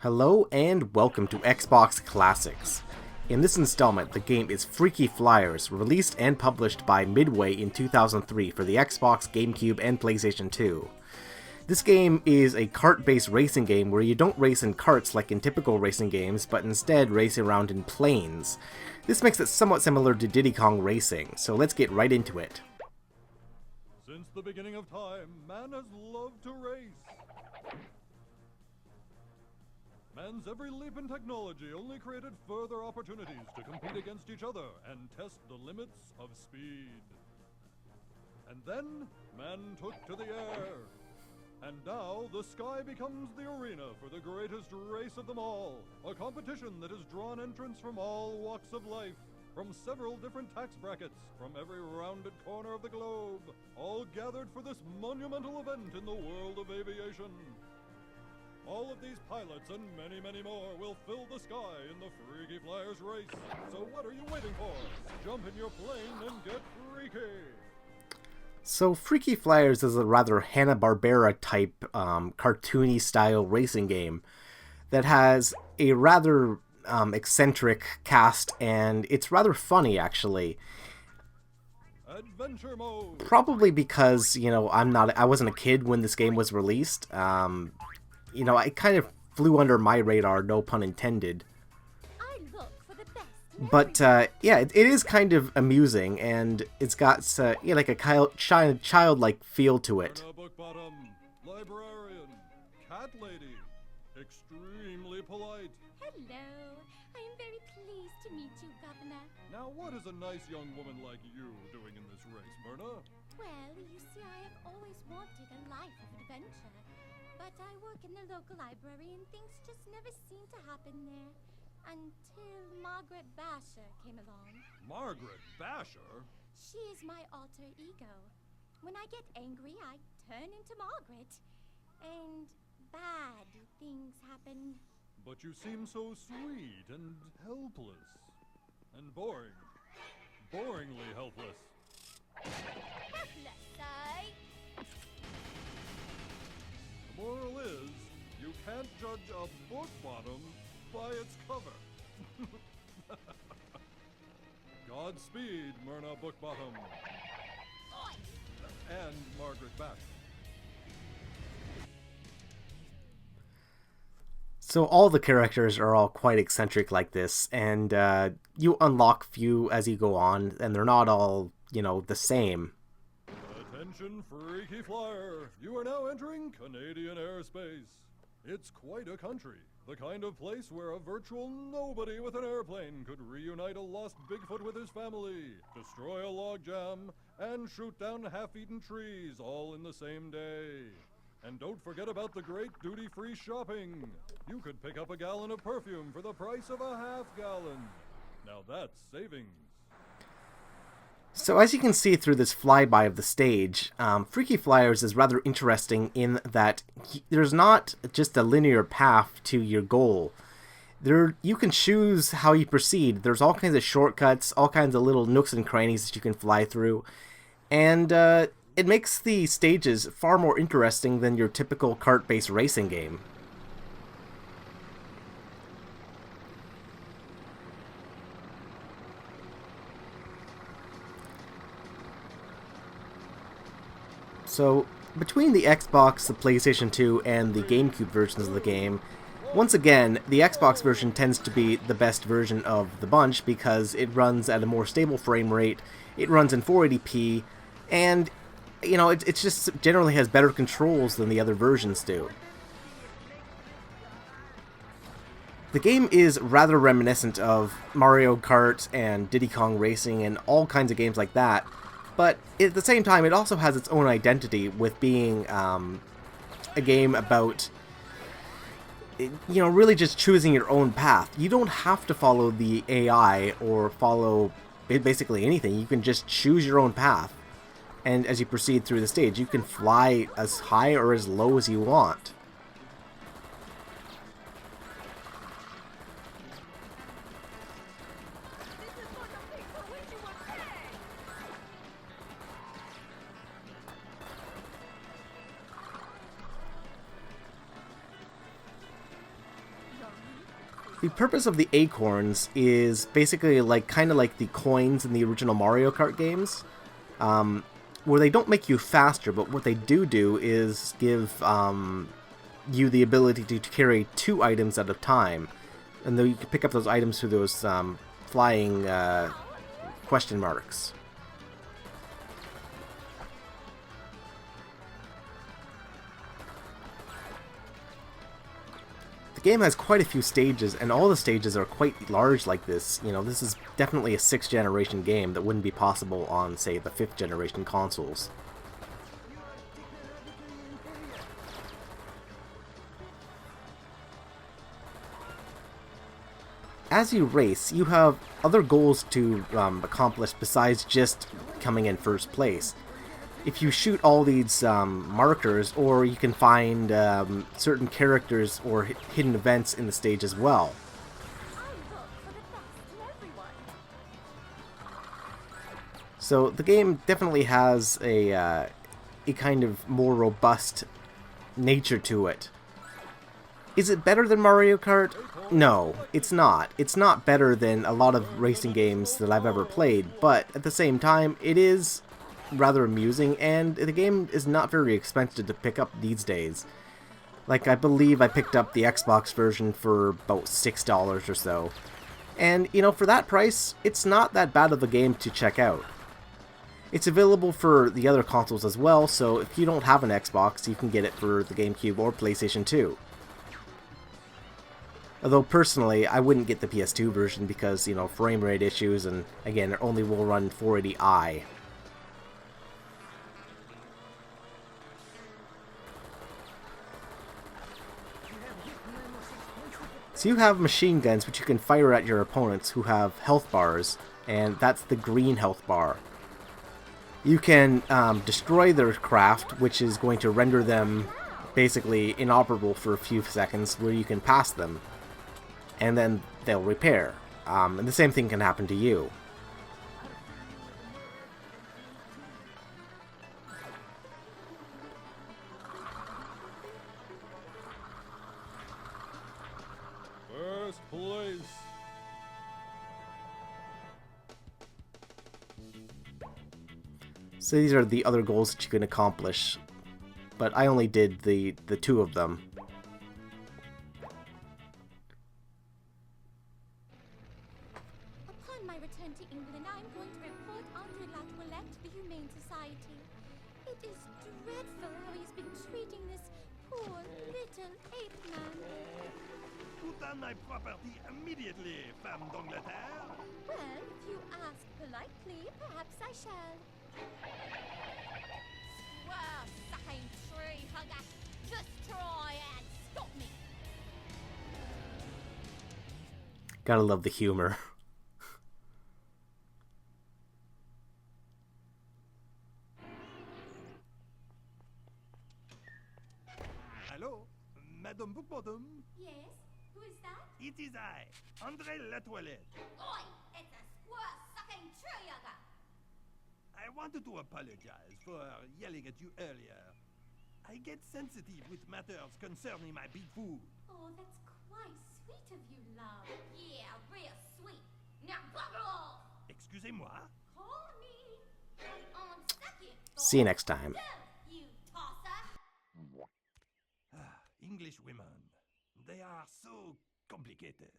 Hello and welcome to Xbox Classics. In this installment, the game is Freaky Flyers, released and published by Midway in 2003 for the Xbox, GameCube, and PlayStation 2. This game is a kart-based racing game where you don't race in karts like in typical racing games, but instead race around in planes. This makes it somewhat similar to Diddy Kong Racing, so let's get right into it. Since the beginning of time, man has loved to race. Man's every leap in technology only created further opportunities to compete against each other and test the limits of speed. And then, man took to the air. And now, the sky becomes the arena for the greatest race of them all. A competition that has drawn entrants from all walks of life, from several different tax brackets, from every rounded corner of the globe, all gathered for this monumental event in the world of aviation. All of these pilots and many, many more will fill the sky in the Freaky Flyers race. So what are you waiting for? Jump in your plane and get freaky! So Freaky Flyers is a rather Hanna-Barbera type cartoony style racing game that has a rather eccentric cast, and it's rather funny actually. Adventure mode! Probably because, I wasn't a kid when this game was released. It kind of flew under my radar, no pun intended. I look for the best. But, it is kind of amusing, and it's got, like a childlike feel to it. Book bottom, librarian, cat lady, extremely polite. Hello. I am very pleased to meet you, Governor. Now what is a nice young woman like you doing in this race, Myrna? Well, you see, I have always wanted a life of adventure. But I work in the local library and things just never seem to happen there. Until Margaret Basher came along. Margaret Basher? She is my alter ego. When I get angry, I turn into Margaret. And bad things happen. But you seem so sweet and helpless. And boring. Boringly helpless. Helpless, I. The moral is, you can't judge a book bottom by its cover. Godspeed, Myrna Bookbottom. And Margaret Basher. So all the characters are all quite eccentric like this, and you unlock few as you go on, and they're not all, the same. Attention, Freaky Flyer! You are now entering Canadian airspace. It's quite a country. The kind of place where a virtual nobody with an airplane could reunite a lost Bigfoot with his family, destroy a logjam, and shoot down half-eaten trees all in the same day. And don't forget about the great duty-free shopping. You could pick up a gallon of perfume for the price of a half-gallon. Now that's savings. So as you can see through this flyby of the stage, Freaky Flyers is rather interesting in that there's not just a linear path to your goal. You can choose how you proceed. There's all kinds of shortcuts, all kinds of little nooks and crannies that you can fly through, and it makes the stages far more interesting than your typical kart-based racing game. So, between the Xbox, the PlayStation 2, and the GameCube versions of the game, once again, the Xbox version tends to be the best version of the bunch because it runs at a more stable frame rate, it runs in 480p, and, it just generally has better controls than the other versions do. The game is rather reminiscent of Mario Kart and Diddy Kong Racing and all kinds of games like that, but at the same time, it also has its own identity with being a game about, really just choosing your own path. You don't have to follow the AI or follow basically anything. You can just choose your own path. And as you proceed through the stage, you can fly as high or as low as you want. The purpose of the acorns is basically like kind of like the coins in the original Mario Kart games, where they don't make you faster, but what they do is give you the ability to carry 2 items at a time, and then you can pick up those items through those flying question marks. The game has quite a few stages, and all the stages are quite large like this. You know, this is definitely a 6th generation game that wouldn't be possible on, say, the 5th generation consoles. As you race, you have other goals to accomplish besides just coming in first place. If you shoot all these markers, or you can find certain characters or hidden events in the stage as well. So the game definitely has a kind of more robust nature to it. Is it better than Mario Kart? No, it's not. It's not better than a lot of racing games that I've ever played, but at the same time, it is rather amusing, and the game is not very expensive to pick up these days. Like, I believe I picked up the Xbox version for about $6 or so. And, you know, for that price, it's not that bad of a game to check out. It's available for the other consoles as well, so if you don't have an Xbox, you can get it for the GameCube or PlayStation 2. Although, personally, I wouldn't get the PS2 version because, you know, frame rate issues, and, again, it only will run 480i. So you have machine guns which you can fire at your opponents who have health bars, and that's the green health bar. You can destroy their craft, which is going to render them basically inoperable for a few seconds, where you can pass them, and then they'll repair. And the same thing can happen to you. First place. So these are the other goals that you can accomplish, but I only did the 2 of them. Upon my return to England, I'm going to report Andre La Toilette to the Humane Society. It is dreadful how he's been treating this poor little ape man. Put down my property immediately, femme d'Angleterre. Well, if you ask politely, perhaps I shall. Swear, sucking tree hugger, just try and stop me. Gotta love the humor. Hello, Madame Bookbottom. Yes? Who is that? It is I, Andre La Toilette. Oi! It's a squirt-sucking tree hugger! I wanted to apologize for yelling at you earlier. I get sensitive with matters concerning my big food. Oh, that's quite sweet of you, love. Yeah, real sweet. Now bugger off! Excusez-moi. Call me on second thought. See you next time. No, you tosser! English women, they are so complicated.